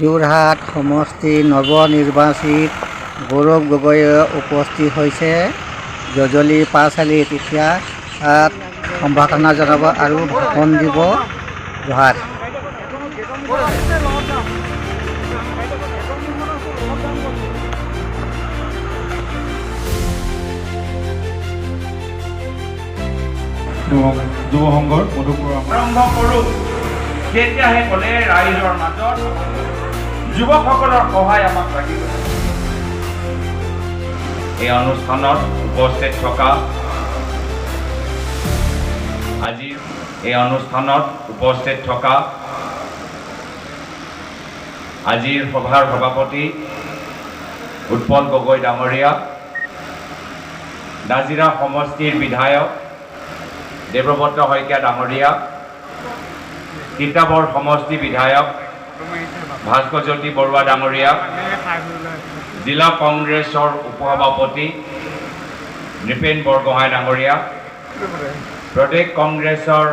যোৰহাট সমষ্টি নৱনিৰ্বাচিত গৌৰৱ গগৈয়ে উপস্থিত হৈছে জজলি পাঠশালীত। এতিয়া সম্ভাষণ জনাব আৰু ভাষণ দিব। যোৰহাট যুৱ সংঘৰ মধুপুৰ আৰম্ভ কৰোঁ। তেতিয়াহে ক'লে ৰাইজৰ মাজত যুৱকসকলৰ সহায় আমাক লাগিব। এই অনুষ্ঠানত উপস্থিত থকা আজিৰ সভাৰ সভাপতি উৎপল গগৈ ডাঙৰীয়া, নাজিৰা সমষ্টিৰ বিধায়ক দেৱব্ৰত শইকীয়া ডাঙৰীয়া, তিতাবৰ সমষ্টি বিধায়ক ভাস্কৰজ্যোতি বৰুৱা ডাঙৰীয়া, জিলা কংগ্ৰেছৰ উপসভাপতি নৃপেন বৰগোহাঁই ডাঙৰীয়া, প্ৰদেশ কংগ্ৰেছৰ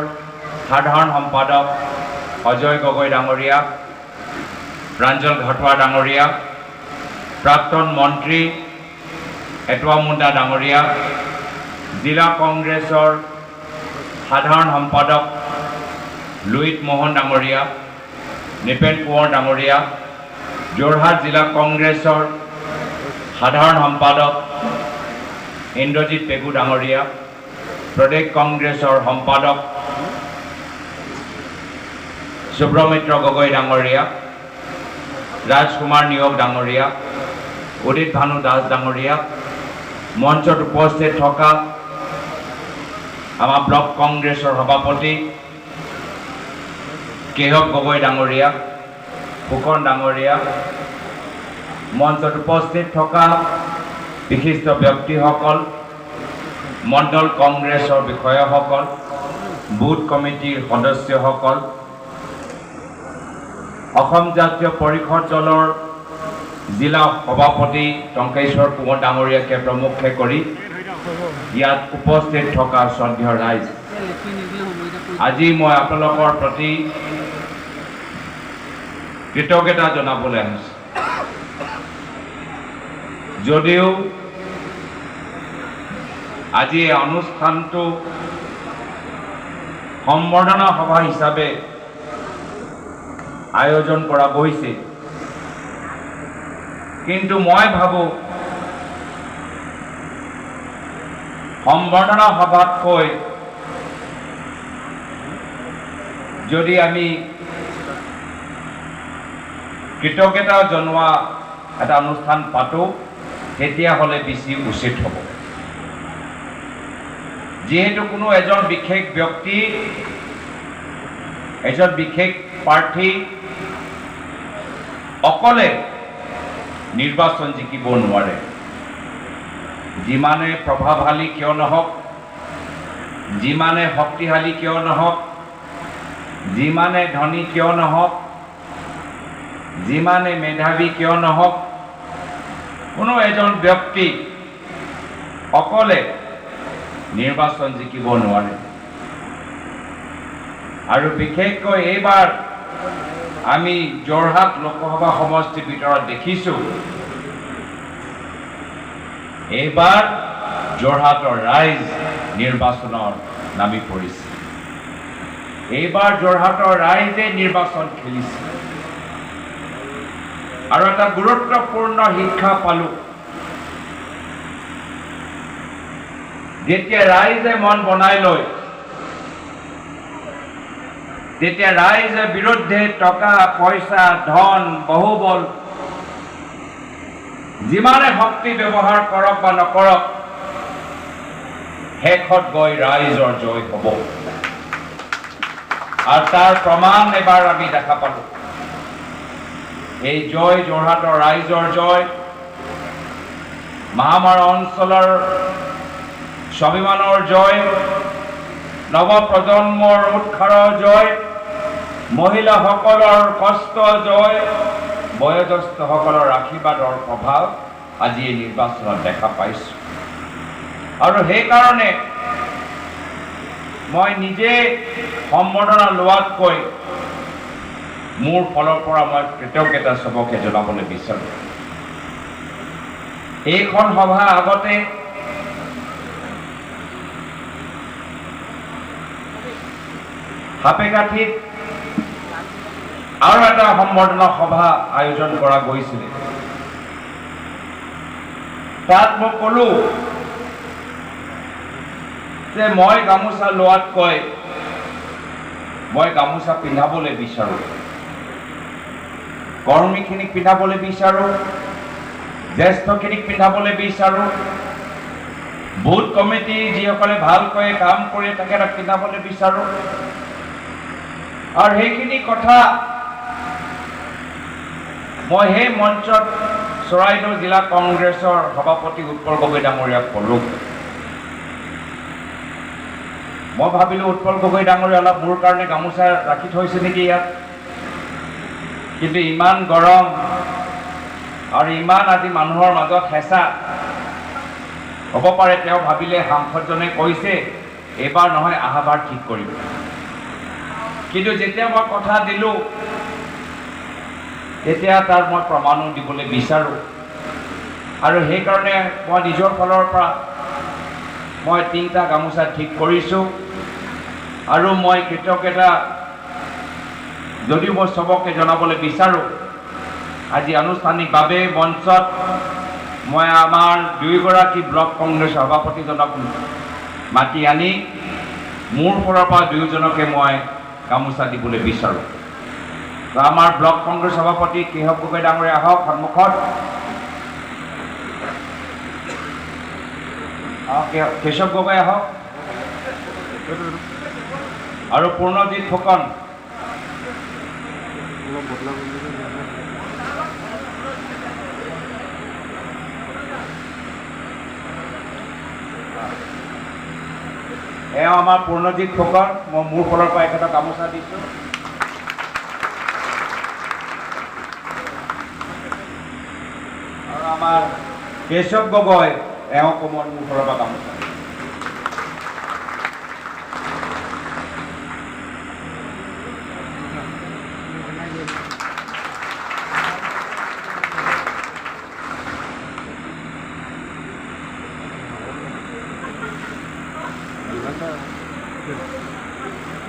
সাধাৰণ সম্পাদক অজয় গগৈ ডাঙৰীয়া, প্ৰাঞ্জল ঘাটোৱা ডাঙৰীয়া, প্ৰাক্তন মন্ত্ৰী এটুৱা মুণ্ডা ডাঙৰীয়া, জিলা কংগ্ৰেছৰ সাধাৰণ সম্পাদক লুইত মোহন ডাঙৰীয়া, নৃপেন কোঁৱৰ ডাঙৰীয়া, যোৰহাট জিলা কংগ্ৰেছৰ সাধাৰণ সম্পাদক ইন্দ্ৰজিৎ পেগু ডাঙৰীয়া, প্ৰদেশ কংগ্ৰেছৰ সম্পাদক সুব্ৰমিত্ৰ গগৈ ডাঙৰীয়া, ৰাজকুমাৰ নিয়োগ ডাঙৰীয়া, উদিত ভানু দাস ডাঙৰীয়া, মঞ্চত উপস্থিত থকা আমাৰ ব্লক কংগ্ৰেছৰ সভাপতি কেশৱ গগৈ ডাঙৰীয়া, ফুকন ডাঙৰীয়া, মঞ্চত উপস্থিত থকা বিশিষ্ট ব্যক্তিসকল, মণ্ডল কংগ্ৰেছৰ বিষয়াসকল, বুথ কমিটিৰ সদস্যসকল, অসম জাতীয় পৰিষদ দলৰ জিলা সভাপতি টংকেশ্বৰ কোঁৱৰ ডাঙৰীয়াকে প্ৰমুখ্যে কৰি ইয়াত উপস্থিত থকা শ্ৰদ্ধেয় ৰাইজ, আজি মই আপোনালোকৰ প্ৰতি কৃতজ্ঞতা জনাবলৈ আহিছোঁ। যদিও আজি এই অনুষ্ঠানটো সম্বৰ্ধনা সভা হিচাপে আয়োজন কৰা গৈছে, কিন্তু মই ভাবোঁ সম্বৰ্ধনা সভাতকৈ যদি আমি কৃতজ্ঞতা জনোৱা এটা অনুষ্ঠান পাতোঁ তেতিয়াহ'লে বেছি উচিত হ'ব। যিহেতু কোনো এজন বিশেষ ব্যক্তি, এজন বিশেষ প্ৰাৰ্থী অকলে নিৰ্বাচন জিকিব নোৱাৰে। যিমানে প্ৰভাৱশালী কিয় নহওক, যিমানে শক্তিশালী কিয় নহওক, যিমানে ধনী কিয় নহওক, যিমানে মেধাৱী কিয় নহওক, কোনো এজন ব্যক্তি অকলে নিৰ্বাচন জিকিব নোৱাৰে। আৰু বিশেষকৈ এইবাৰ আমি যোৰহাট লোকসভা সমষ্টিৰ ভিতৰত দেখিছোঁ, এইবাৰ যোৰহাটৰ ৰাইজ নিৰ্বাচনত নামি পৰিছে। এইবাৰ যোৰহাটৰ ৰাইজে নিৰ্বাচন খেলিছে। আৰু এটা গুৰুত্বপূৰ্ণ শিক্ষা পালোঁ, যেতিয়া ৰাইজে মন বনাই লয়, তেতিয়া ৰাইজৰ বিৰুদ্ধে টকা পইচা ধন বহুবল যিমানে শক্তি ব্যৱহাৰ কৰক বা নকৰক, শেষত গৈ ৰাইজৰ জয় হ'ব। আৰু তাৰ প্ৰমাণ এবাৰ আমি দেখা পালোঁ। এই জয় যোৰহাটৰ ৰাইজৰ জয়, মহামাৰা অঞ্চলৰ স্বাভিমানৰ জয়, নৱপ্ৰজন্মৰ উৎসাহৰ জয়, মহিলাসকলৰ কষ্ট জয়, বয়োজ্যেষ্ঠসকলৰ আশীৰ্বাদৰ প্ৰভাৱ আজি এই নিৰ্বাচনত দেখা পাইছোঁ। আৰু সেইকাৰণে মই নিজে সম্বৰ্ধনা লোৱাতকৈ মোৰ ফালৰ পৰা মই কৃতজ্ঞতা চবকে জনাবলৈ বিচাৰোঁ। এইখন সভা আগতে সাপেকাঠিত আৰু এটা সম্বৰ্ধনা সভা আয়োজন কৰা গৈছিলে। তাত মই ক'লো যে মই গামোচা লোৱাতকৈ মই গামোচা পিন্ধাবলৈ বিচাৰোঁ, কৰ্মীখিনিক পিন্ধাবলৈ বিচাৰোঁ, জ্যেষ্ঠখিনিক পিন্ধাবলৈ বিচাৰোঁ, বুথ কমিটি যিসকলে ভালকৈ কাম কৰি তেখেতক পিন্ধাবলৈ বিচাৰোঁ। আৰু সেইখিনি কথা মই সেই মঞ্চত চৰাইদেউ জিলা কংগ্ৰেছৰ সভাপতি উৎপল গগৈ ডাঙৰীয়াক ক'লোঁ। মই ভাবিলোঁ উৎপল গগৈ ডাঙৰীয়া অলপ মোৰ কাৰণে গামোচা ৰাখি থৈছে নেকি ইয়াত, কিন্তু ইমান গৰম আৰু ইমান আজি মানুহৰ মাজত হেঁচা, হ'ব পাৰে তেওঁ ভাবিলে সাংসদজনে কৈছে এইবাৰ নহয় অহাবাৰ ঠিক কৰিব। কিন্তু যেতিয়া মই কথা দিলোঁ তেতিয়া তাৰ মই প্ৰমাণো দিবলৈ বিচাৰোঁ। আৰু সেইকাৰণে মই নিজৰ ফালৰ পৰা মই 3টা গামোচা ঠিক কৰিছোঁ। আৰু মই কৃতজ্ঞতা যদিও মই চবকে জনাবলৈ বিচাৰোঁ, আজি আনুষ্ঠানিকভাৱে মঞ্চত মই আমাৰ 2গৰাকী ব্লক কংগ্ৰেছ সভাপতিজনক মাতি আনি মোৰ ফালৰ পৰা 2জনকে মই গামোচা দিবলৈ বিচাৰোঁ। আমাৰ ব্লক কংগ্ৰেছ সভাপতি কেশৱ গগৈ ডাঙৰীয়া আহক সন্মুখত। কেশৱ গগৈ আহক আৰু পূৰ্ণজিৎ ফুকন। এওঁ আমাৰ পূৰ্ণজিৎ ফুকন, মই মোৰ ফালৰ পৰা এখেতক গামোচা দিছোঁ। আৰু আমাৰ কেশৱ গগৈ, এওঁক মই মোৰ ফালৰ পৰা গামোচা।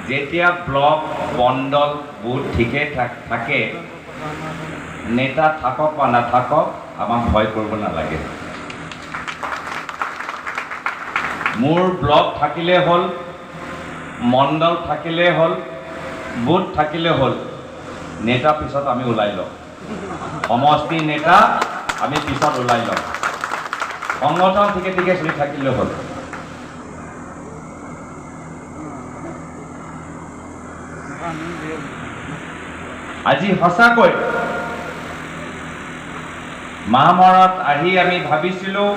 যেতিয়া ব্লক মণ্ডল বুথ ঠিকে থাকে, নেতা থাকক বা নাথাকক আমাক ভয় কৰিব নালাগে। মোৰ ব্লক থাকিলে হ'ল, মণ্ডল থাকিলে হ'ল, বুথ থাকিলে হ'ল, নেতা পিছত আমি ওলাই লওঁ। সমষ্টি নেতা আমি পিছত ওলাই লওঁ। সংগঠন ঠিকে ঠিকে চলি থাকিলে হ'ল। আজি সঁচাকৈ মাহমৰাত আহি আমি ভাবিছিলোঁ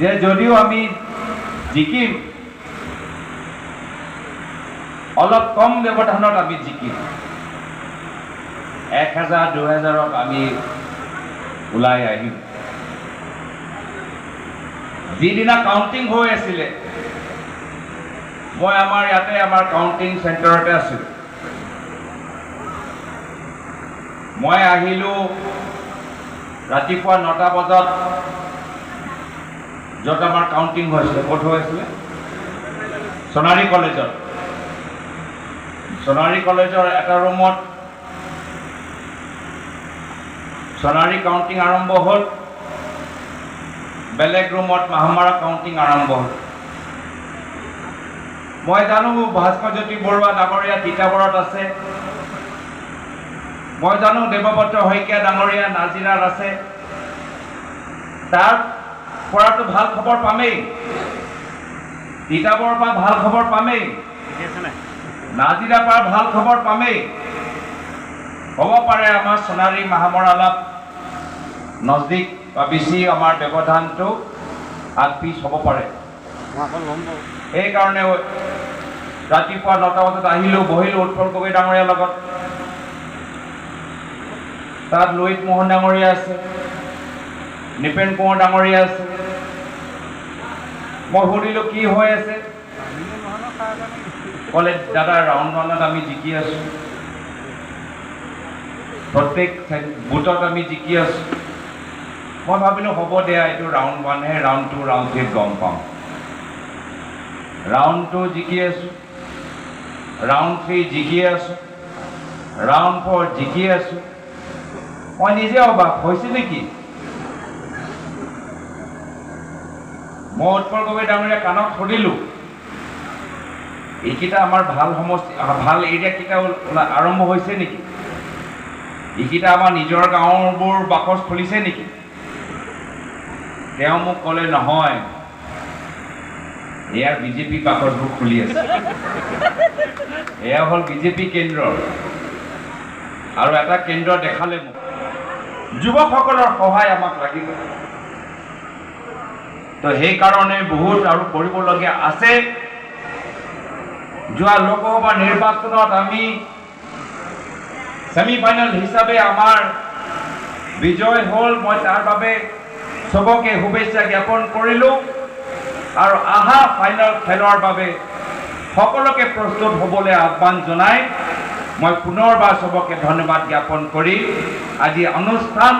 যে যদিও আমি জিকিম, অলপ কম ব্যৱধানত আমি জিকিম, 1000 2000ত আমি ওলাই আহিম। যিদিনা কাউণ্টিং হৈ আছিলে, মই আমাৰ ইয়াতে আমাৰ কাউণ্টিং চেণ্টাৰতে আছিলোঁ। মই আহিলোঁ ৰাতিপুৱা 9টা বজাত, য'ত আমাৰ কাউণ্টিং হৈছিলে। ক'ত হৈ আছিলে? সোণাৰী কলেজত। সোণাৰী কলেজৰ এটা ৰুমত সোণাৰী কাউণ্টিং আৰম্ভ হ'ল, বেলেগ ৰুমত মাহমৰা কাউণ্টিং আৰম্ভ হ'ল। মই জানো ভাস্কৰজ্যোতি বৰুৱা ডাঙৰীয়া তিতাবৰত আছে, মই জানো দেৱব্ৰত শইকীয়া ডাঙৰীয়া নাজিৰাত আছে। তাৰ পৰাতো ভাল খবৰ পামেই, তিতাবৰৰ পৰা ভাল খবৰ পামেই, নাজিৰাৰ পৰা ভাল খবৰ পামেই। হ'ব পাৰে আমাৰ সোণাৰী মাহমৰা অলপ নজদিক বা বেছি আমাৰ ব্যৱধানটো আগ পিছ হ'ব পাৰে। সেইকাৰণে ৰাতিপুৱা 9টা বজাত আহিলোঁ, বহিলোঁ উৎপল গগৈ ডাঙৰীয়াৰ লগত। তাত লোহিত মোহন ডাঙৰীয়া আছে, নিপেন কোঁৱৰ ডাঙৰীয়া আছে। মই সুধিলোঁ কি হৈ আছে, ক'লে দাদা ৰাউণ্ড 1ত আমি জিকি আছোঁ। প্ৰত্যেক বুথত আমি জিকি আছোঁ। মই ভাবিলোঁ হ'ব দিয়া, এইটো ৰাউণ্ড 1হে, ৰাউণ্ড 2, ৰাউণ্ড 3 গম পাম। ৰাউণ্ড 2 জিকি আছোঁ, ৰাউণ্ড 3 জিকি আছোঁ, ৰাউণ্ড 4 জিকি আছোঁ। মই নিজে অবাক হৈছে নেকি। মই উৎপল গগৈ ডাঙৰীয়া কাণত সুধিলোঁ, এইকেইটা আমাৰ ভাল সমষ্টি, ভাল এৰিয়াকেইটা আৰম্ভ হৈছে নেকি? এইকেইটা আমাৰ নিজৰ গাঁৱবোৰ বাকচ খুলিছে নেকি? তেওঁ মোক ক'লে, নহয়, এয়া বিজেপি বাকচবোৰ খুলি আছে। এয়া হ'ল বিজেপি কেন্দ্ৰ। আৰু এটা কেন্দ্ৰ দেখালে মোক, যুৱকসকলৰ সহায় আমাক লাগিব। তো সেইকাৰণে বহুত আৰু কৰিবলগীয়া আছে। যোৱা লোকসভা নিৰ্বাচনত আমি ছেমিফাইনেল হিচাপে আমাৰ বিজয় হ'ল। মই তাৰ বাবে চবকে শুভেচ্ছা জ্ঞাপন কৰিলোঁ আৰু আহা ফাইনেল খেলৰ বাবে সকলোকে প্ৰস্তুত হ'বলৈ আহ্বান জনাই মই পুনৰবাৰ চবকে ধন্যবাদ জ্ঞাপন কৰি আজি অনুষ্ঠান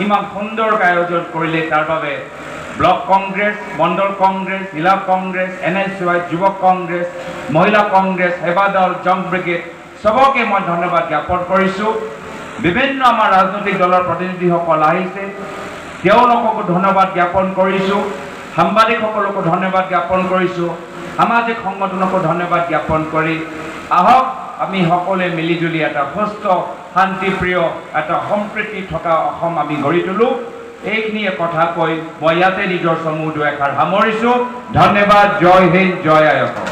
ইমান সুন্দৰকৈ আয়োজন কৰিলে তাৰ বাবে ব্লক কংগ্ৰেছ, মণ্ডল কংগ্ৰেছ, জিলা কংগ্ৰেছ, NSY, যুৱক কংগ্ৰেছ, মহিলা কংগ্ৰেছ, সেৱা দল, জং ব্ৰিগেড চবকে মই ধন্যবাদ জ্ঞাপন কৰিছোঁ। বিভিন্ন আমাৰ ৰাজনৈতিক দলৰ প্ৰতিনিধিসকল আহিছে, তেওঁলোককো ধন্যবাদ জ্ঞাপন কৰিছোঁ। সাংবাদিকসকলকো ধন্যবাদ জ্ঞাপন কৰিছোঁ। সামাজিক সংগঠনকো ধন্যবাদ জ্ঞাপন কৰি আহক আমি সকলোৱে মিলিজুলি এটা সুস্থ, শান্তিপ্ৰিয়, এটা সম্প্ৰীতি থকা অসম আমি গঢ়ি তোলোঁ। এইখিনিয়ে কথা কৈ মই ইয়াতে নিজৰ চমু দুএষাৰ সামৰিছোঁ। ধন্যবাদ। জয় হিন্দ, জয় আই অসম।